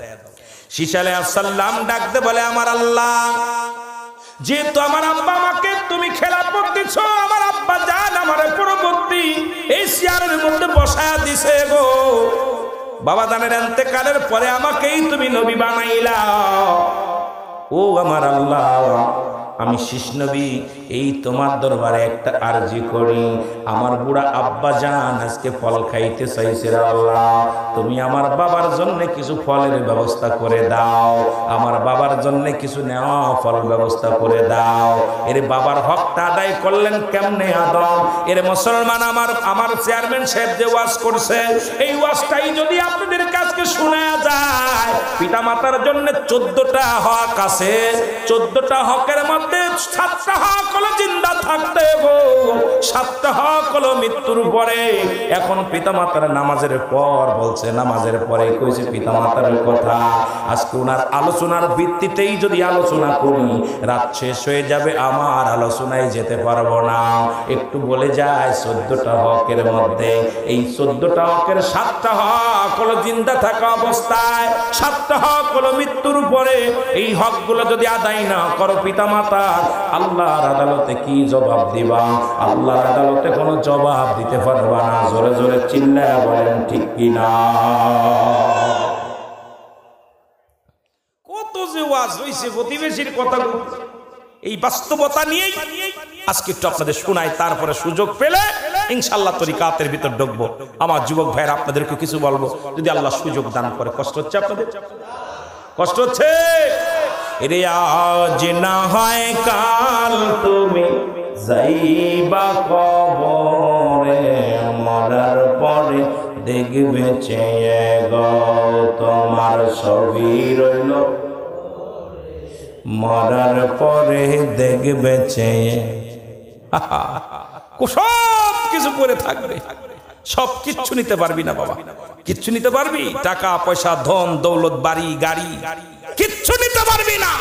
শীষ আলাইহিস সালাম ডাকতে বলে আমার আল্লাহ, যেহেতু আমার আব্বা আমাকে তুমি খেলাফত দিছো, আমার আব্বা জান আমার পরবর্তী এই চেয়ারের মধ্যে বসায়া দিছে গো। বাবা জানের ইন্তেকালের পরে আমাকেই তুমি নবী বানাইলা। ও আমার আল্লাহ, আমি শীষ নবী এই তোমার দরবারে একটা আরজি করি। আমার বুড়া আব্বা জান আজকে ফল খাইতে চাইছে আল্লাহ, তুমি আমার বাবার জন্য কিছু ফলের ব্যবস্থা করে দাও। আমার বাবার জন্য কিছু নেওয়া ফল ব্যবস্থা করে দাও। এর বাবার হকটা আদায় করলেন কেমনে আদম? এর মুসলমান আমার চেয়ারম্যান সাহেব যে ওয়াজ করছে, এই ওয়াজটাই যদি আপনাদের কাছে শোনা যায়, পিতা মাতার জন্য 14টা হক আছে। 14টা হকের মধ্যে 7টা হক হলো জিন্দা থাকতে গো, 7টা হক হলো মৃত্যুর পরে। এখন পিতা মাতার নামাজের পর বলছে, নামাজের পরে কইছে পিতা মাতার কথা। আজকে ওনার আলোচনার ভিত্তিতেই যদি আলোচনা করি, রাত শেষ হয়ে যাবে, আমার আলোচনায় যেতে পারবো না। একটু বলে যায় 14টা হকের মধ্যে এই 14টা হকের 7টা হক হলো জিন্দা থাকা অবস্থায়, 7টা হক হলো মৃত্যুর পরে। এই হকগুলো যদি আদায় না করো পিতা মাতা, আল্লাহর আদালতে কি জবাব দিবা? আল্লাহর আদালতে কোনো জবাব দিতে পারবা না। জোরে জোরে চিল্লায়া বলেন ঠিক কিনা? কত যে ওয়াজ হইছে প্রতিবেশীর কথা, এই বাস্তবতা নিয়েই আজকে একটু আপনাদের শোনাই, তারপরে সুযোগ পেলে ইনশাআল্লাহ তরিকাতের ভিতর ঢুকবো। আমার যুবক ভাইয়েরা আপনাদেরকে কিছু বলবো, যদি আল্লাহ সুযোগ দান করে। কষ্ট হচ্ছে আপনাদের? কষ্ট হচ্ছে? এরে আজ না হয় কাল তুমি যাইবা কবরে, মরার পরে দেখবে চেয়ে গো তোমার ছবি রইল, মরার পরে দেখবে চেয়ে। সব কিছু করে থাকবে, সব কিচ্ছু নিতে পারবি না বাবা। কিচ্ছু নিতে পারবি? টাকা পয়সা, ধন দৌলত, বাড়ি গাড়ি, কিচ্ছু নিতে পারবি না।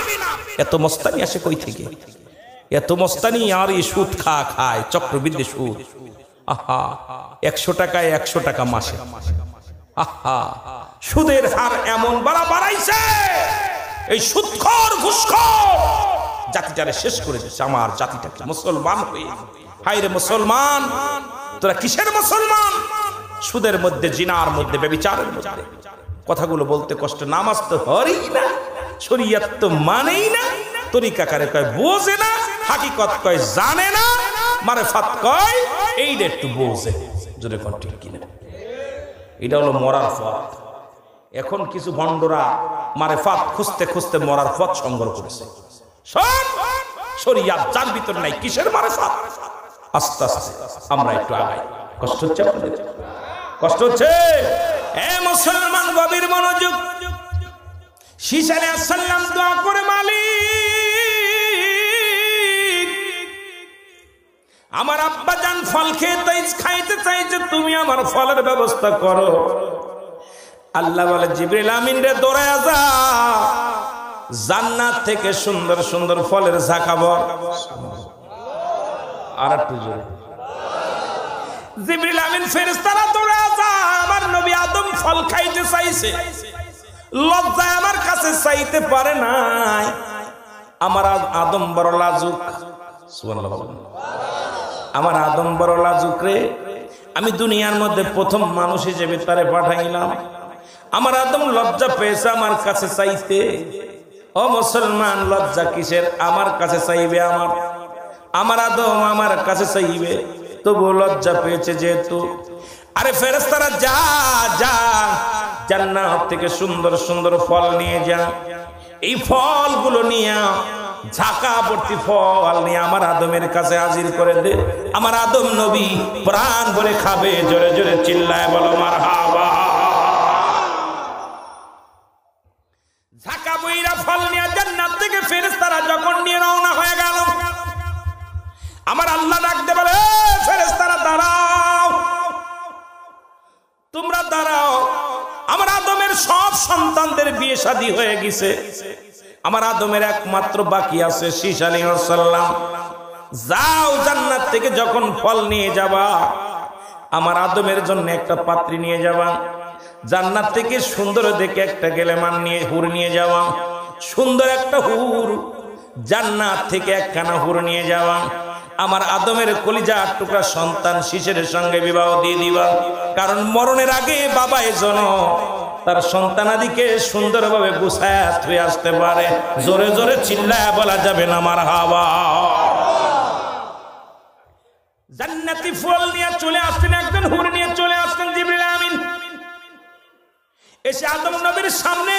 এত মস্তানি আসে কই থেকে? এত মস্তানি আর এই সুদ খায়, চক্রবৃদ্ধি সুদ। আহা, 100 টাকায় 100 টাকা মাসে। আহা, সুদের হার এমন বাড়াইছে, এই সুদখোর ঘুষখোর জাতিটারে শেষ করে দিচ্ছে। আমার জাতিটাকে মুসলমান হয়ে, হায় রে মুসলমান, তোরা কিসের মুসলমান? সুদের মধ্যে, জিনার মধ্যে, ব্যভিচারের মধ্যে। কথাগুলো বলতে কষ্ট। নামাজ তো হরই না, শরীয়ত তো মানেই না, তরিকাকারে কয় বোঝে না, হাকিকত কয় জানে না, মারেফাত কয় এইটা একটু বোঝে। জোরে কোন ঠিক কিনা? এটা হলো মরার পথ। এখন কিছু ভণ্ডরা মারেফাত খুঁজতে খুঁজতে মরার পথ সংগ্রহ করেছে। সব শরীয়ত যার ভিতর নাই, কিসের মারেফাত? আস্তে আস্তে আমরা একটু আগাই। কষ্ট হচ্ছে আপনাদের? কষ্ট হচ্ছে? এ মুসলমান গভীর মনোযোগ। শীশ আলাইহিস সালাম দোয়া করে, মালিক আমার আব্বা জান ফল খাইতে চাইছে, তুমি আমার ফলের ব্যবস্থা করো। আল্লাহ বলে, জিবরিল আমিন রে দৌড়ায়া যা, জান্নাত থেকে সুন্দর সুন্দর ফলের ঝাঁকা বর। আর একটু জোরে। জিবরিল আমিন ফেরেশতারা দৌড়ায়া যা, আমার নবী আদম ফল খাইতে চাইছে, লজ্জায় আমার কাছে চাইতে পারে নাই। আমার আদম বড় লাজুক। সুবহানাল্লাহ বলেন। আমার আদম বড় লাজুক রে, আমি দুনিয়ার মধ্যে প্রথম মানুষ হিসেবে তারে পাঠাইলাম। আমার আদম লজ্জা পেয়েছে আমার কাছে চাইতে। ও মুসলমান, লজ্জা কিসের? আমার কাছে চাইবে, আমার আদম আমার কাছে চাইবে, তবু লজ্জা পেয়েছে যেহেতু। আরে ফেরেশতারা যা যা, জান্নাত থেকে সুন্দর সুন্দর ফল নিয়ে যা। এই ফলগুলো নিয়ে, ঝাঁকা ভর্তি ফল নিয়ে আমার আদমের কাছে হাজির করে দে। আমার আদম নবী প্রাণ ভরে খাবে। জোরে জোরে চিল্লায় বলো মারহাবা। ঝাঁকা বইরা ফল নিয়ে জান্নাত থেকে ফেরেশতারা যখন নিয়ে রওনা হয়ে গেল, আমার আল্লাহ ডাকতে বলে, ফেরেশতারা দাঁড়াও, তোমরা দাঁড়াও। আমার আদমের সব সন্তানদের বিয়ে শাদী হয়ে গেছে, আমার আদমের একমাত্র বাকি আছে শীশ আলাইহিস সালাম। যাও, জান্নাত থেকে যখন ফল নিয়ে যাবা, আমার আদমের জন্য একটা পাত্রী নিয়ে যাবা। জান্নাত থেকে সুন্দর দেখে একটা গেলেমান নিয়ে হুর নিয়ে যাওয়া। সুন্দর একটা হুর, জান্নাত থেকে একখানা হুর নিয়ে যাওয়া। আমার আদমের কলিজার টুকরা সন্তান শীষের সঙ্গে বিবাহ দিয়ে দিবা। কারণ মরণের আগে বাবা এজন্য তার সন্তানাদিকে সুন্দরভাবে গুছায় থুয়ে আসতে পারে। জোরে জোরে চিল্লায় বলা যাবে না মারহাবা। জান্নাতি ফল নিয়ে চলে আসতেন, একজন হুর নিয়ে চলে আসতেন জিবরিল আমিন। এসে আদম নবীর সামনে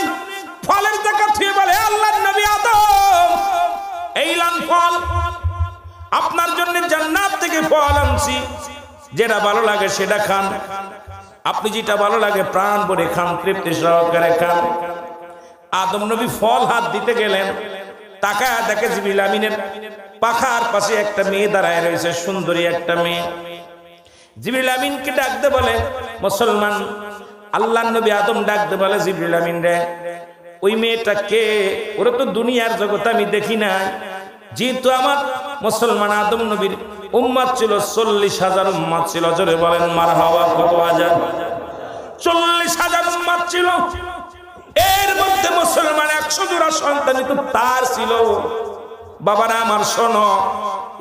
ফলের জায়গা থুয়ে বলে, আল্লাহর নবী আদম, এই লান ফল, আপনার জন্য জান্নাত থেকে ফল আনছি, যেটা ভালো লাগে সেটা খান। আপনি যেটা ভালো লাগে প্রাণ ভরে খান, তৃপ্তি সহকারে খান। আদম নবী ফল হাত দিতে গেলেন, তাকায় দেখে জিবরিল আমিনের পাখার পাশে একটা মেয়ে দাঁড়ায় রয়েছে, সুন্দরী একটা মেয়ে। জিবরিল আমিনকে ডাকতে বলে, মুসলমান আল্লাহর নবী আদম ডাকতে বলে, জিবরিল আমিন রে, ওই মেয়েটা কে? ওরা তো দুনিয়ার জগতে আমি দেখি না। যেহেতু আমার মুসলমান আদম নবীর উম্মত ছিল 40,000 উম্মত ছিল। জোরে বলেন মারহাবা। কত হাজার? 40,000 উম্মত ছিল। এর মধ্যে মুসলমান 100 জোড়া সন্তান তো তার ছিল। বাবারা আমার শোনো,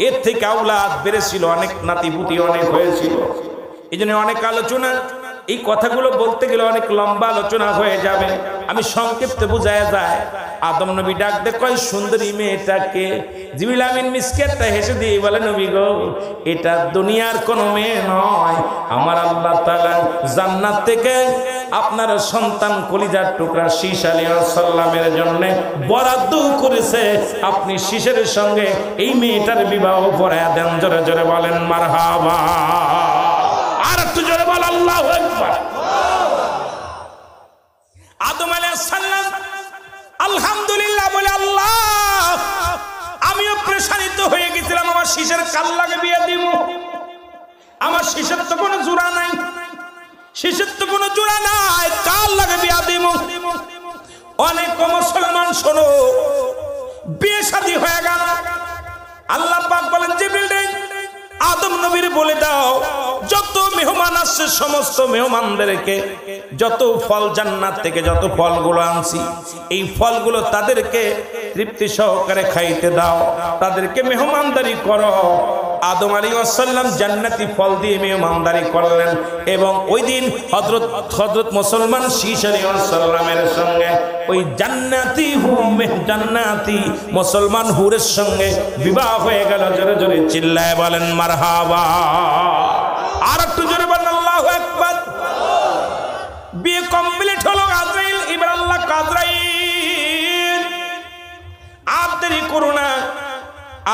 এর থেকে আওলাদ বেড়েছিল, অনেক নাতিপুতি অনেক হয়েছিল। এই জন্য অনেক আলোচনা, এই কথাগুলো বলতে গেলে অনেক লম্বা আলোচনা হয়ে যাবে। আমি সংক্ষিপ্ত বুঝায় যায়। আদম নবী ডাক দে কয়, সুন্দরী মেয়েটাকে? জিবরিল আমিন মিসকেটটা হেসে দিয়ে বলে, নবী গো, এটা দুনিয়ার কোনো মেয়ে নয়, আমার আল্লাহ তাআলা জান্নাত থেকে আপনার সন্তান কলিজার টুকরা শীষ আলাইহিস সালামের জন্য বরাদ্দ করেছে। আপনি শীষের সঙ্গে এই মেয়েটার বিবাহ পড়ায়া দেন। জোরে জোরে বলেন মারহাবা। আর একটু জোরে বল আল্লাহু আকবার। আদম আলাইহিস সালাম আলহামদুলিল্লাহ বলে, আল্লাহ আমিও প্রেশানিত হয়ে গেছিলাম, আমার শীষের কাল লাগে বিয়ে দিব। আমার শীষের তো কোনো জোড়া নাই, শীষের তো কোনো জোড়া নাই, কাল লাগে বিয়ে দিব। অনেক মুসলমান শোনো, বিয়ে শাদী হয়ে গেল। আল্লাহ পাক বলেন, জিবরিল আদম নবীর বলে দাও, যত মেহমান আসছে সমস্ত মেহমানদেরকে যত ফল জান্নাত থেকে যত ফলগুলো আনছি, এই ফলগুলো তাদেরকে তৃপ্তি সহকারে খাইতে দাও, তাদেরকে মেহমানদারি করো। আদম আলাইহিস সালাম জান্নাতি ফল দিয়ে মেহমানদারি করলেন এবং ওই দিন হযরত মুসলমান শীশ আলাইহিস সালামের সঙ্গে ওই জান্নাতি মুসলমান হুরের সঙ্গে বিবাহ হয়ে গেল। জোরে জোরে চিল্লায় বলেন মারহাবা। আর একটু জোরে বলেন আল্লাহু আকবার। বিয়ে কমপ্লিট হলো। আজরাইল এবার আল্লাহ আজরাইল আর দেরি করো না,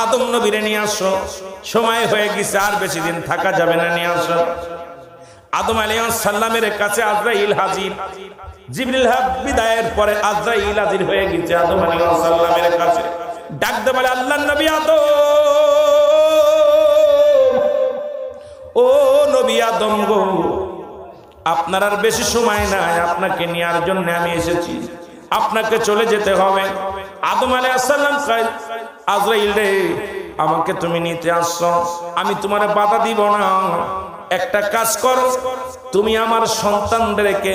আদম নবীরে নিয়ে আসো, সময় হয়ে গেছে, আর বেশি দিন থাকা যাবে না, নিয়ে আসো। আদম আলাইহিস সালামের কাছে আজরাইল হাজির। জিবরিল বিদায়ের পরে আজরাইল হাজির হয়ে গেছে আদম আলাইহিস সালামের কাছে। ডাকতে বলে আল্লাহর নবী আদম, ও নবী আদম গো, আপনার আর বেশি সময় নাই, আপনাকে নেওয়ার জন্য আমি এসেছি, আপনাকে চলে যেতে হবে। আদম আলাইহিস সালাম কয়, আজরাইল রে, আমাকে তুমি নিতে আসছো, আমি তোমার বাধা দিব না। একটা কাজ করো, তুমি আমার সন্তানদেরকে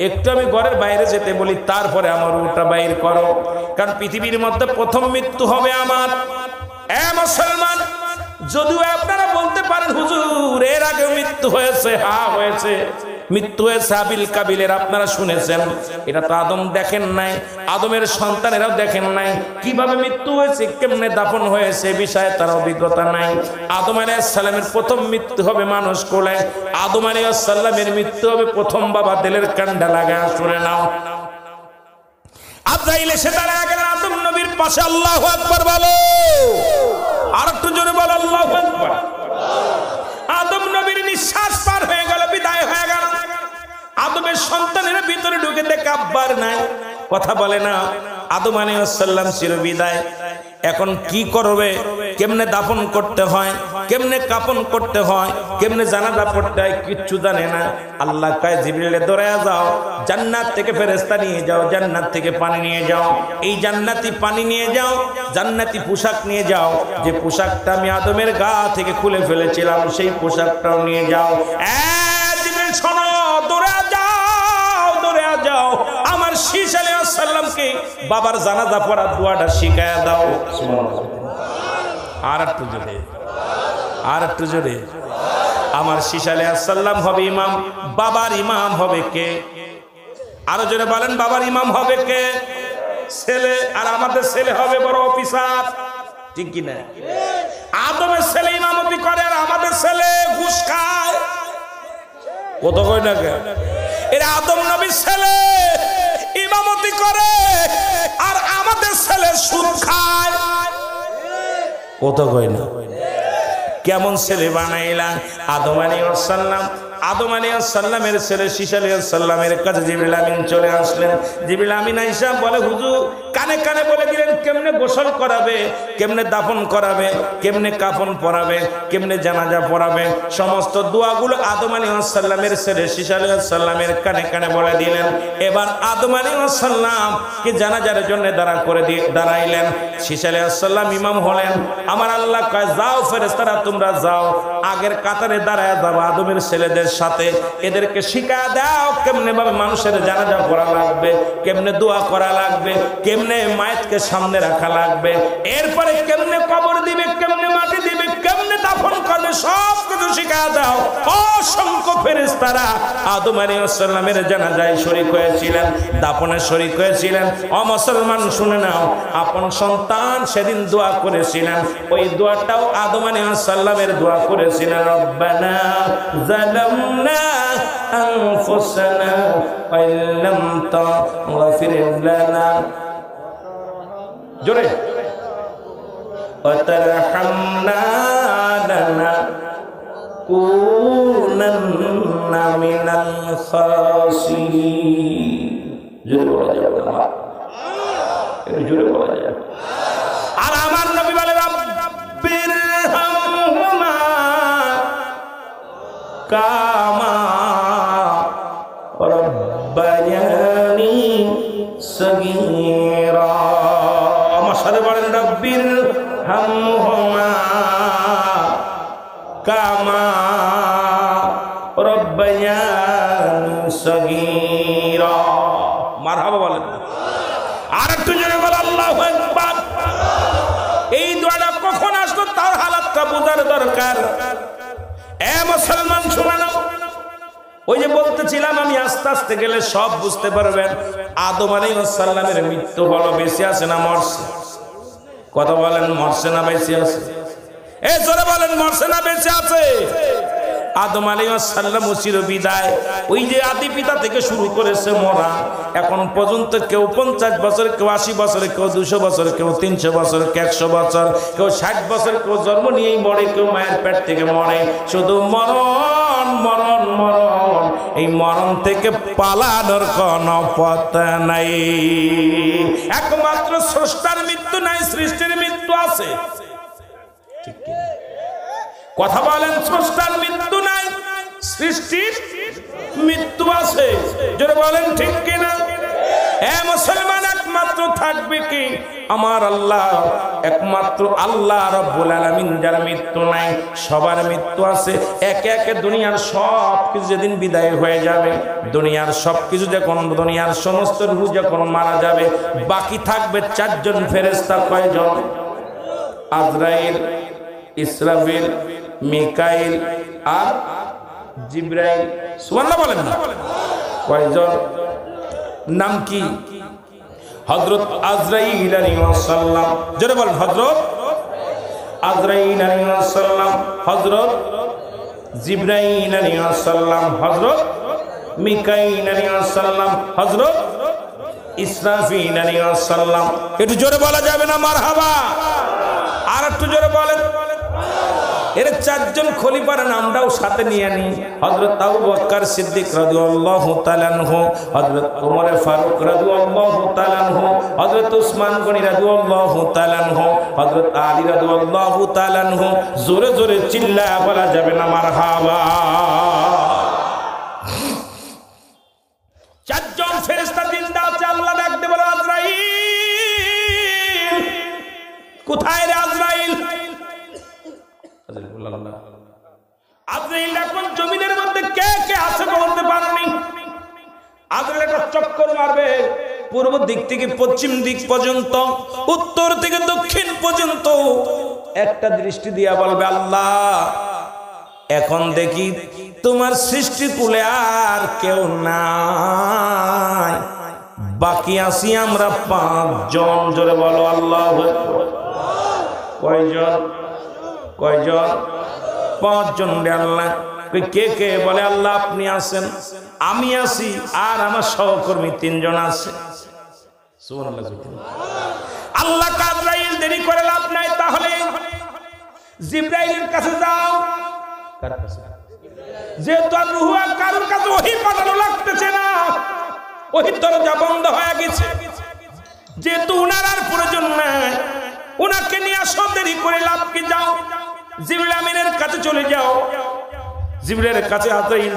একটু আমি ঘরের বাইরে যেতে বলি, তারপরে আমার রূহটা বাইর করো, কারণ পৃথিবীর মধ্যে প্রথম মৃত্যু হবে আমার। মুসলমান, যদিও আপনারা বলতে পারেন হুজুর এর আগে মৃত্যু হয়েছে, হ্যাঁ হয়েছে, মৃত্যু হয়েছে হাবিল কাবিলের, আপনারা শুনেছেন। এটা তো আদম দেখেন নাই, আদমের সন্তানেরাও দেখেন নাই, কিভাবে মৃত্যু হয়েছে, কেমনে দাফন হয়েছে, বিষয়ে তার অভিজ্ঞতা নাই। আদম আলাইহিস সালামের প্রথম মৃত্যু হবে মানুষ কোলে। আদম আলাইহিস সালামের মৃত্যু হবে প্রথম বাবা দিলের কান্ডা লাগা। শুনে নাও, আজরাইল এসে দাঁড়ায় গেলেন আদম নবীর পাশে। আল্লাহু আকবার বলো, আর একটু জোরে বলো আল্লাহু আকবার। আদম নবীর নিঃশ্বাস পার হয়ে গেল, বিদায় হয়ে গেল। আদমের সন্তানের ভিতরে ঢুকে দেখে আব্বার নাই, কথা বলে না। আদম আলাইহিস সালাম চির বিদায়। এখন কি করবে, কেমনে দাফন করতে হয়, কেমনে কাফন করতে হয়, কেমনে জানাজা পড়তে হয়, কিচ্ছু জানে না। আল্লাহ কয় জিবরিলে দৌড়ায়া যাও, জান্নাত থেকে ফেরেশতা নিয়ে যাও, জান্নাত থেকে পানি নিয়ে যাও, এই জান্নাতি পানি নিয়ে যাও, জান্নাতি পোশাক নিয়ে যাও, যে পোশাকটা আমি আদমের গা থেকে খুলে ফেলেছিলাম সেই পোশাকটাও নিয়ে যাও। জিবরিল শোনো, দৌড়ায়া যাও, দৌড়ায়া যাও, আমার শীশ আলাইহিস সালামকে বাবার জানাজা পড়ার দোয়াটা শিখায়া দাও। আর একটু জোরে, আর একটু জোরে। আমার শীশ আলাইহিস সালাম হবে ইমাম, বাবার ইমাম হবে কে? আরো জোরে বলেন, বাবার ইমাম হবে কে? ছেলে। আর আমাদের ছেলে হবে বড় অফিসার, ঠিক কি না? আদমের ছেলে ইমামতি করে, আর আমাদের ছেলে ঘুষ খায়। কত কই না কে? এরা আদম নবীর ছেলে ইমামতি করে, আর আমাদের ছেলে সুদ খায়। কত কই না? কেমন ছেলে বানাইলা? আদম আলাইহিস সালাম, আদম আলাইহিস সালামের ছেলে শীশ আলাইহিস সালামের কাছে জিবরিল আমিন চলে আসলেন। জিবরিল আমিন আয়েশা বলে, হুজুর কানে কানে বলে দিলেন কেমনে গোসল করাবে, কেমনে দাফন করাবে, কেমনে কাফন পরাবে, কেমনে জানাজা পড়াবে, সমস্ত দোয়াগুলো আদম আলাইহিস সালামের ছেলে শীশ আলাইহিস সালামের কানে কানে বলে দিলেন। এবার আদম আলাইহিস সালাম কে জানাজার জন্য দাঁড়াইলেন। শীশ আলাইহিস সালাম ইমাম হলেন। আমার আল্লাহ কয়, যাও ফেরেশতারা তোমরা যাও, আগের কাতারে দাঁড়ায় যাবো আদমের ছেলেদের সাথে, এদেরকে শিখা দাও কেমনে ভাবে মানুষের জানাজা পড়া লাগবে, কেমনে দোয়া করা লাগবে, কেমনে মায়েতকে সামনে রাখা লাগবে, এরপরে কেমনে কবর দিবে, কেমনে মাটি দিবে, কেমনে দাফন করবে, সব কিছু শিখা দাও। অসংখ্য ফেরেশতারা আদম আলাইহিস সালামের জানাজায় শরীক হয়েছিলেন, দাফনে শরীক হয়েছিলেন। ও মুসলমান শুনে নাও, আপন সন্তান সেদিন দোয়া করেছিলেন, ওই দোয়াটাও আদম আলাইহিস সালামের দোয়া করেছিলেন। রব্বানা যালামনা আনফুসানা ওয়া ইল্লাম তাগফির লানা, জোরে, ওয়া তারহামনা লানাকুনান্না মিনাল খাসিরিন। জোরে বলা যাবে না, জোরে বলা যাবে। আর আমার নবী বলে, রাব্বিরহামহুমা কামা রাব্বায়ানি সগীরা। আমার সাথে বলেন, রাব্বিরহামহুমা কামা রাব্বায়ানি সগীরা। মারহাবা বলেন। আর একটু জোরে বলেন আল্লাহু আকবার। এই দোয়াটা কখন আসলো তার হালাতটা বোঝার দরকার। এ মুসলমান শুনে নাও, ওই যে বলতেছিলাম আমি, আস্তে আস্তে গেলে সব বুঝতে পারবেন। আদম আলাইহিস সালামের মৃত্যু হলো, বেঁচে আছে না মরছে? কথা বলেন, মরছে না বেঁচে আছে? এ জোরে বলেন, মরছে না বেঁচে আছে? আদম আলাইহিস সালাম চির বিদায়, ওই যে আদি পিতা থেকে শুরু করেছে মরা, এখন পর্যন্ত কেউ 50 বছর, কেউ 80 বছর, কেউ 200 বছর, কেউ 300 বছর, কেউ 100 বছর, কেউ 60 বছর, কেউ জন্ম নিয়েই মরে, কেউ মায়ের পেট থেকে মরে। শুধু মরণ মরণ মরণ, এই মরণ থেকে পালানোর কোনো পথ নাই। একমাত্র স্রষ্টার মৃত্যু নাই, সৃষ্টির মৃত্যু আছে। ঠিক কি? কথা বলেন, স্রষ্টার মৃত্যু নাই, সৃষ্টির মৃত্যু আছে। জোরে বলেন ঠিক কিনা? এ মুসলমান, একমাত্র থাকবে কি? আমার আল্লাহ, একমাত্র আল্লাহ রাব্বুল আলামিন, যার মৃত্যু নাই। সবার মৃত্যু আছে। একে একে দুনিয়ার সব কিছু যেদিন বিদায় হয়ে যাবে, দুনিয়ার সব কিছু যখন, দুনিয়ার সমস্ত রূহ যখন মারা যাবে, বাকি থাকবে 4 জন ফেরেশতা। কয়জন? আজরাইল, ইসরাফিল, মিকাইল আর জিবরাইল। সুবহানাল্লাহ বলেন না? কয়জন? নাম কি? হযরত আজরাইল আলাইহিস সালাম। জোরে বলেন, হযরত আজরাইল আলাইহিস সালাম, হযরত জিবরাইল আলাইহিস সালাম, হযরত মিকাইল আলাইহিস সালাম, হযরত ইসরাফিল আলাইহিস সালাম। একটু জোরে বলা যাবে না মারহাবা? আর একটু জোরে বলেন। এর 4 জন খলিফার নামটাও সাথে নিয়ে নি। হযরত আবু বকর সিদ্দিক রাদিয়াল্লাহু তাআলা আনহু, হযরত ওমর ফারুক রাদিয়াল্লাহু তাআলা আনহু, হযরত উসমান গনি রাদিয়াল্লাহু তাআলা আনহু, হযরত আলী রাদিয়াল্লাহু তাআলা আনহু। জোরে জোরে চিল্লায়া বলা যাবে না মারহাবা? 4 জন ফেরেশতা জিন্দা আছে। আল্লাহ ডাকতে বলে, আজরাইল কোথায় রে? আজরাইল, আজরাইল এখন জমিনের মধ্যে কে কে আছে বলতে পারেনি। আজরাইল একটা চক্কর মারবে, পূর্ব দিক থেকে পশ্চিম দিক পর্যন্ত, উত্তর থেকে দক্ষিণ পর্যন্ত, একটা দৃষ্টি দিয়া বলবে, আল্লাহ এখন দেখি তোমার সৃষ্টি কুলে আর কেউ নাই, বাকি আছি আমরা 5 জন। জোরে বলো আল্লাহু আকবার। কয়জন? কয়জন? 5 জন রে আল্লাহ। কে কে? বলে, আল্লাহ আপনি আছেন, আমি আছি, আর আমার সহকর্মী 3 জন আছে। সুবহানাল্লাহ। আল্লাহ আজরাইল দেরি করে লাভ নাই, তাহলে জিবরাইলের কাছে যাও। কার কাছে? যেহেতু আর রূহ আর কারোর কাছে ওহী পাঠানো লাগতেছে না, ওহীর দরজা বন্ধ হয়ে গেছে, যেহেতু উনার আর প্রয়োজন নাই, উনাকে নিয়ে আসো, দেরি করে লাভ কি? যাও জিবরাইল আমিনের কাছে চলে যাও। জিবরাইলের কাছে আজরাইল